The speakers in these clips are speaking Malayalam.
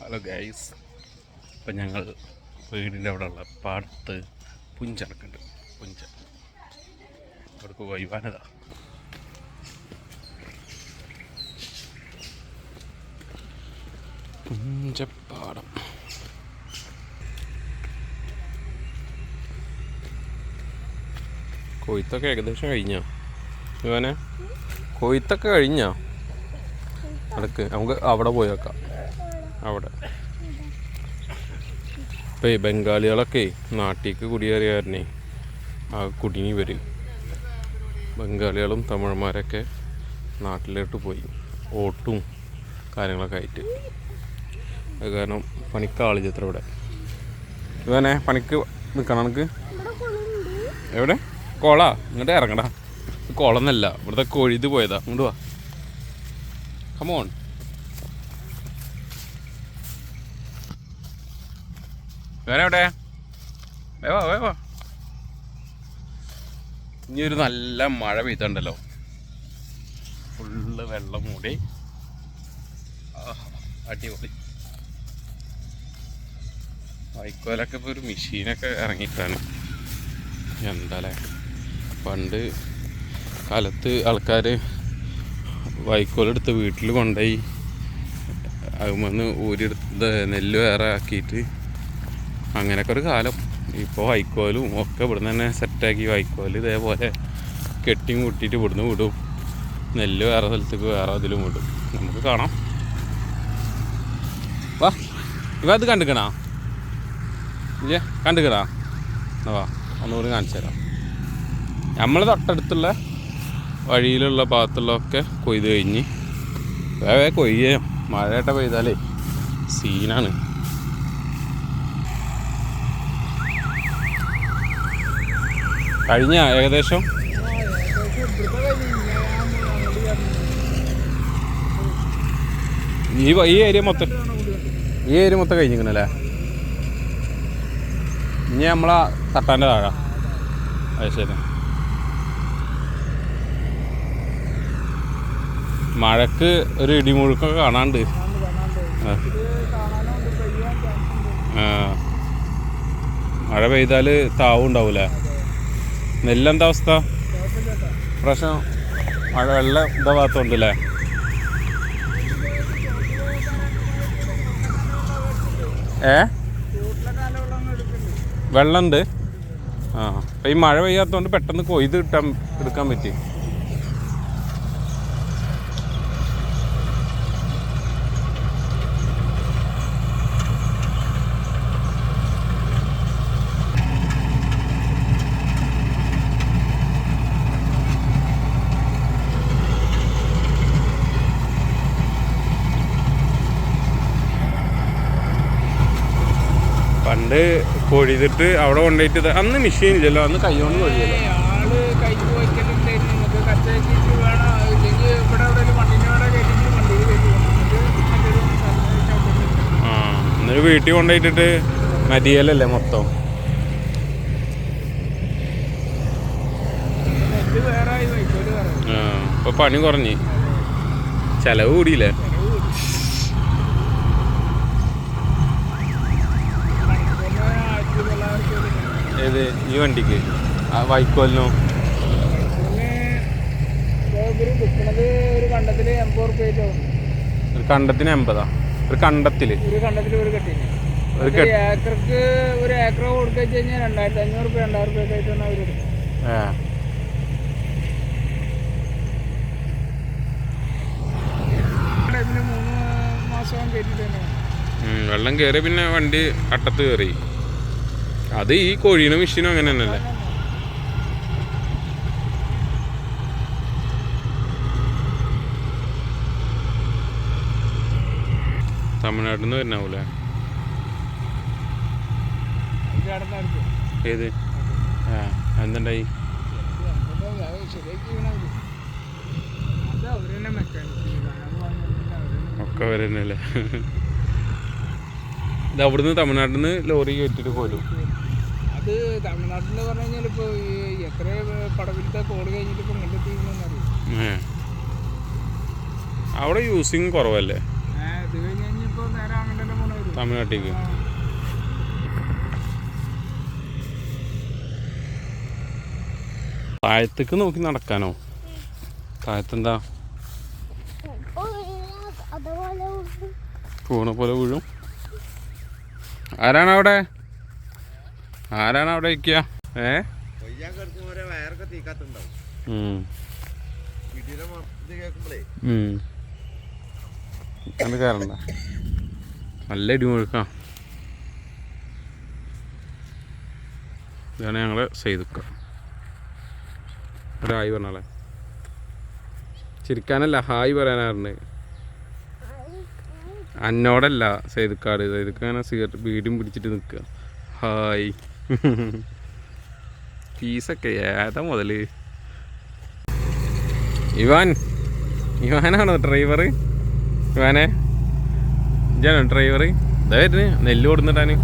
ഹലോ ഗൈസ്, ഇപ്പം ഞങ്ങൾ വീടിൻ്റെ അവിടെ ഉള്ള പാടത്ത് പുഞ്ചടക്കുന്നുണ്ട്. പുഞ്ച അവിടേക്ക് വൈവാനതാ. പുഞ്ചപ്പാടം കൊയ്ത്തൊക്കെ ഏകദേശം കഴിഞ്ഞോ ഇവനെ? കൊയ്ത്തൊക്കെ കഴിഞ്ഞോ? അടക്ക് നമുക്ക് അവിടെ പോയി വെക്കാം. അവിടെ ഇപ്പം ഈ ബംഗാളികളൊക്കെ നാട്ടിലേക്ക് കുടിയേറിയായിരുന്നേ ആ കുടുങ്ങി വരും. ബംഗാളികളും തമിഴന്മാരൊക്കെ നാട്ടിലോട്ട് പോയി ഓട്ടും കാര്യങ്ങളൊക്കെ ആയിട്ട്. അത് കാരണം പണിക്കാളിച്ചത്ര ഇവിടെ. ഇവനെ പണിക്ക് നിൽക്കണം. എനിക്ക് എവിടെ കുള? ഇങ്ങോട്ട് ഇറങ്ങടാ. കുളന്നല്ല, ഇവിടുത്തെ കൊഴുത് പോയതാ. ഇങ്ങോട്ട് വാ, കമോൺ. വേറെ എവിടെ? വേവാ വേവാ. ഇനി ഒരു നല്ല മഴ പെയ്തുണ്ടല്ലോ, ഫുള്ള് വെള്ളം മൂടി. അടിപൊളി. വൈക്കോലൊക്കെ ഇപ്പോൾ ഒരു മെഷീനൊക്കെ ഇറങ്ങിയിട്ടാണ്. എന്താല്ലേ, പണ്ട് കാലത്ത് ആൾക്കാർ വൈക്കോലെടുത്ത് വീട്ടിൽ കൊണ്ടുപോയി അതുമെന്ന് ഊരിയെടുത്ത് നെല്ല് വേറെ ആക്കിയിട്ട് അങ്ങനെയൊക്കെ ഒരു കാലം. ഇപ്പോൾ വൈക്കോലും ഒക്കെ ഇവിടുന്ന് തന്നെ സെറ്റാക്കി വൈക്കോൽ ഇതേപോലെ കെട്ടി മുട്ടിയിട്ട് ഇവിടുന്ന് വിടും. നെല്ല് വേറെ സ്ഥലത്തേക്ക് വേറെ അതിലും വിടും. നമുക്ക് കാണാം. വാ, ഇവ അത് കണ്ടുക്കണാ? ഇല്ലേ, കണ്ടുക്കണാ? വാ, ഒന്നുകൂടി കാണിച്ചു തരാം. നമ്മൾ തൊട്ടടുത്തുള്ള വഴിയിലുള്ള ഭാഗത്തുള്ളതൊക്കെ കൊയ്ത് കഴിഞ്ഞ് വേറെ കൊയ്യ. മഴയായിട്ട് പെയ്താലേ സീനാണ്. കഴിഞ്ഞ ഏകദേശം ഈ ഏരിയ മൊത്തം കഴിഞ്ഞിരിക്കണല്ലേ. ഇനി നമ്മളാ തട്ടാൻ്റെ താഴെ. അത് ശരി. മഴക്ക് ഒരു ഇടിമുഴുക്കൊക്കെ കാണാണ്ട്. മഴ പെയ്താൽ താവും ഉണ്ടാവൂലേ? നെല്ലെന്താ അവസ്ഥ? പ്രശ്നം മഴ വെള്ളം ഇതാ ഭാഗത്തുണ്ടല്ലേ? വെള്ളമുണ്ട്. അപ്പം ഈ മഴ പെയ്യാത്തതുകൊണ്ട് പെട്ടെന്ന് കൊയ്ത് എടുക്കാൻ പറ്റി. പണ്ട് കൊഴുതിട്ട് അവിടെ കൊണ്ടുപോയിട്ട് അന്ന് മെഷീൻ ഇല്ലല്ലോ, അന്ന് കൈകൊണ്ട് കൊഴിയല്ലോ. എന്നിട്ട് വീട്ടിൽ കൊണ്ടുപോയിട്ടിട്ട് മതിയല്ലേ മൊത്തം. ഇപ്പൊ പണി കുറഞ്ഞ് ചെലവ് കൂടിയില്ലേ? ഏത് ഈ വണ്ടിക്ക് വൈക്കോലിനോ? ഒരു കണ്ടത്തിന് 80. ഒരു കണ്ടത്തില് ഒരു ഏക്കർക്ക് ഒരു ഏക്കർ കൊടുക്കുക കഴിഞ്ഞാൽ 2500 രൂപ 2000 രൂപ ആയിട്ടാണ് അവർ. ടൈമില് 3 മാസം കയറ്റിട്ട് വെള്ളം കയറി പിന്നെ വണ്ടി അട്ടത്ത് കയറി. അത് ഈ കൊഴിയണ മെഷീനും അങ്ങനെ തന്നെയല്ലേ? തമിഴ്നാട്ടിൽ നിന്ന് വരുന്നാവൂലേ? ഏത്? എന്തുണ്ടായി? ഒക്കെ വരുന്നല്ലേ? ഇത് അവിടുന്ന് തമിഴ്നാട്ടിൽ നിന്ന് ലോറി കയറ്റിട്ട് പോലും. അത് തമിഴ്നാട്ടിൽ പറഞ്ഞു കഴിഞ്ഞാൽ ഇപ്പോൾ എത്ര പടവിലത്തെ കോട് കഴിഞ്ഞിട്ട് ഇപ്പം കണ്ടെത്തിയെന്നറിയാം. അവിടെ യൂസിങ് കുറവല്ലേ? ഇത് കഴിഞ്ഞ് കഴിഞ്ഞപ്പോൾ നേരെ അങ്ങനെ തന്നെ തമിഴ്നാട്ടിലേക്ക്. താഴത്തേക്ക് നോക്കി നടക്കാനോ? താഴത്തെന്താ പൂണ പോലെ വീഴും. ആരാണവിടെ ഇരിക്കുക? അത് കയറണ്ട, നല്ല ഇടിമുഴുക്കാം. ഇതാണ് ഞങ്ങള് സെയ്തുക്ക. ഒരു ഹായ് പറഞ്ഞാളെ. ചിരിക്കാനല്ല, ഹായ് പറയാനാറുണ്ട്. അന്നോടല്ല സെയ്തുക്കാട്. സെയ്തുക്ക അങ്ങനെ സിഗരറ്റ് ബീഡിയും പിടിച്ചിട്ട് നിൽക്കുക. ഹായ്. പീസൊക്കെ ഏതാ മുതല്? ഇവാനാണോ ഡ്രൈവർ? ഇവാനെ ഇതാണോ ഡ്രൈവർ? ഇതായിരുന്നു നെല്ല് കൊടുന്നിട്ടാന്.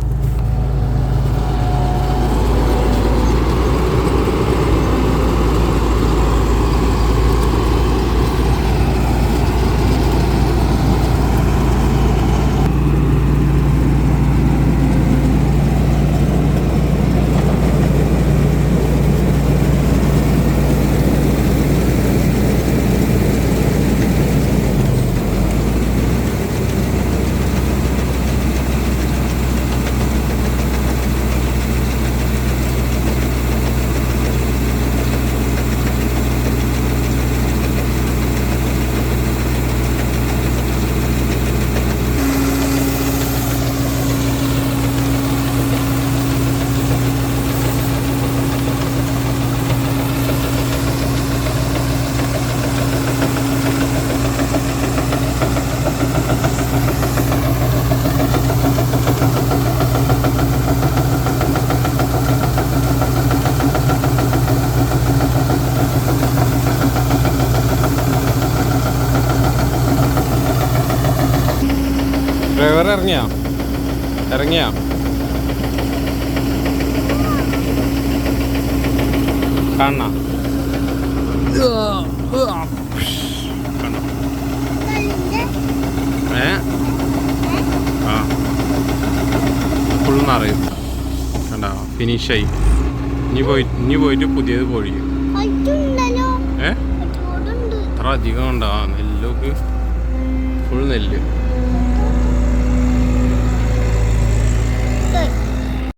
ഡ്രൈവർ ഇറങ്ങിയാ കാണണ? ആ ഫുൾ നിറയും കണ്ട, ഫിനിഷായി. ഇനി പോയിട്ട് പുതിയത് പൊഴിയും. എത്ര അധികം ഉണ്ടോ നെല്ലൊക്കെ? ഫുൾ നെല്ല്.